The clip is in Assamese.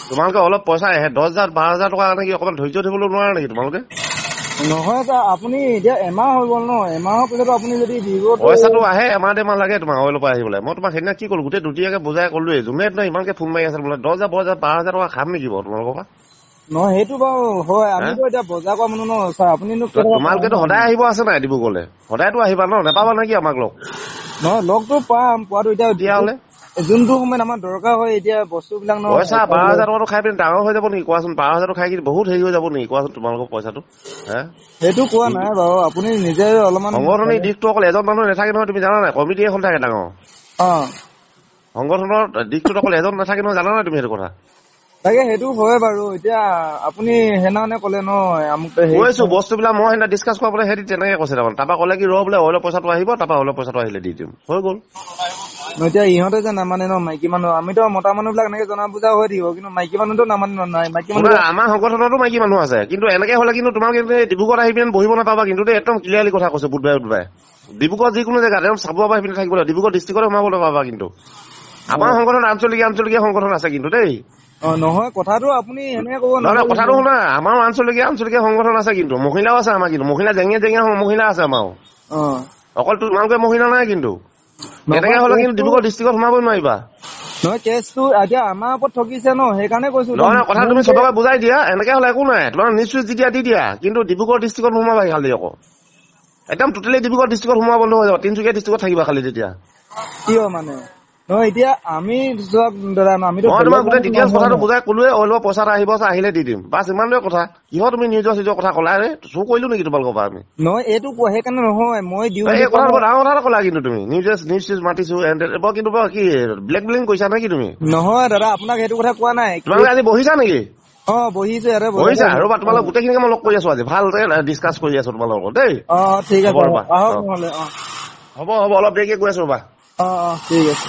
তোমালোকে অলপ পইচা 10,000-12,000 টকা কাৰণে কি অকমান ধৈৰ্য ধৰিবলৈ নোৱাৰা নেকি তোমালোকে? নহয় ছাৰ, আপুনি এতিয়া এমাহ হৈ গ'ল ন, এমাহৰ পিছতো আপুনি যদি দিব পইচাটো আহে এমাহ দেমাহ লাগে তোমাক অইলৰ পৰা আহিবলৈ। মই তোমাক সেইদিনা কি ক'লো, গোটেই দুটিয়াকে বুজাই ক'লোৱে, যোনে তোমাৰ ইমানকে ফোন মাৰি আছে বোলে 10,000-12,000 টকা খাম নেকি বাৰু তোমালোকৰ পৰা? নহয় সেইটো বাৰু হয়, আমিতো এতিয়া বজাৰ কৰা মানুহ ন ছাৰ, আপুনিনো তোমালোকেতো সদায় আহিব আছে নাই ডিব্ৰুগড়লে? সদায়তো আহিবা ন, নেপাবা নেকি আমাক লগ? নহয় লগতো পাম, পোৱাটো এতিয়া হ'লে যোনটো সময়ত আমাৰ দৰকাৰ হয় এতিয়া বস্তুবিলাক ন। পইচা 12,000 টকাটো খাই পিনি ডাঙৰ হৈ যাব নেকি কোৱাচোন? 12,000 খাই কিনি বহুত হেৰি হৈ যাব নেকি কোৱাচোন তোমালোকৰ পইচাটো? সেইটো কোৱা নাই বাৰু, আপুনি নিজে অলপমান সংগঠনিক দিশটো অকল এজন মানুহ নাথাকে নহয়, তুমি জানা নাই? কমিটি এখন থাকে ডাঙৰ। সংগঠনৰ দিশটোত অকল এজন নাথাকে নহয়, জানা নাই তুমি সেইটো কথা? তাকে সেইটো হয় বাৰু। এতিয়া আপুনি সেইদিনাখনে ক'লে ন কৈছো বস্তুবিলাক মই সেইদিনা ডিছকাছ কৰা বোলে সিহঁতি তেনেকে কৈছে তাৰমানে। তাৰপৰা ক'লে কি বোলে অইলৰ পইচাটো আহিব, তাৰপৰা অইলৰ পইচাটো আহিলে দি দিম, হৈ গ'ল। এতিয়া ইহঁতে যে নামানে ন, মাইকী মানুহ, আমিতো মতা মানুহ বিলাক এনেকে জনা বুজা হৈ থাকিব, কিন্তু মাইকী মানুহটো নামানে নাই। মাইকী মানুহ আমাৰ সংগঠনতো মাইকী মানুহ আছে, কিন্তু এনেকে হলে কিন্তু তোমালোকে ডিব্ৰুগড়ত আহি পিনে বহিব নাপাবা, কিন্তু একদম ক্লিয়াৰলি কথা কৈছো বুধবাৰে। ডিব্ৰুগড় যিকোনো জেগাত চাব পৰা পিনে থাকিব লাগিব, ডিব্ৰুগড় ডিষ্ট্ৰিক্টত সোমাব নাপাবা। কিন্তু আমাৰ সংগঠন আঞ্চলিক সংগঠন আছে কিন্তু দেই। নহয় কথাটো আপুনি এনেকে ক'ব নহয়, কথাটো শুনা, আমাৰ আঞ্চলিক সংগঠন আছে, কিন্তু মহিলাও আছে আমাৰ, কিন্তু মহিলা জেঙীয়া মহিলা আছে আমাৰ। অকল তোমালোকে মহিলা নাই কিন্তু। এনেকে হলে কিন্তু ডিব্ৰুগড় ডিষ্ট্ৰিক্টত সোমাবই নোৱাৰিবা। নহয় কেছটো এতিয়া আমাৰ ওপৰত ঠগিছে ন, সেইকাৰণে কৈছো। নহয় কথা তুমি চবকে বুজাই দিয়া, এনেকে হলে একো নাই, তোমাৰ নিশ্চয় দি দিয়া, কিন্তু ডিব্ৰুগড় ডিষ্ট্ৰিক্টত সোমাবা খালি আকৌ। একদম টোটেলি ডিব্ৰুগড় ডিষ্ট্ৰিক্টত সোমোৱা বন্ধ হৈ যাব, তিনিচুকীয়া ডিষ্ট্ৰিক্টত থাকিবা খালি তেতিয়া। কিয় মানে? নহয় এতিয়া আমি মই তোমাক গোটেই ডিটেইলছ কথাটো বুজাই ক'লোৱে, অইলৰ পইচা এটা আহিব, আহিলে দি দিম, বাছ ইমানটোৱে কথা। কিহৰ তুমি নিজৰ কথা ক'লা ৰে? চুৰ কৰিলো নেকি তোমালোকৰ পৰা আমি? নহয় এইটো সেইকাৰণে নহয়, মই দিওঁ এই কথা ডাঙৰ কথা ক'লা কিন্তু তুমি নিউজ মাতিছো, কিন্তু কি ব্লেকমেইলিং কৰিছা নেকি তুমি? নহয় দাদা, আপোনাক সেইটো কথা কোৱা নাই। তোমালোকে আজি বহিছা নেকি? বহিছো ইয়াতে বহিছা, ৰ'বা তোমালোক গোটেইখিনিকে মই লগ কৰি আছো আজি, ভালকে ডিছকাছ কৰি আছো তোমালোকৰ লগত দেই। ঠিক আছে, ৰ'বা আহক নহ'লে। হ'ব অলপ দেৰিকে গৈ আছো ৰ'বা। ঠিক আছে।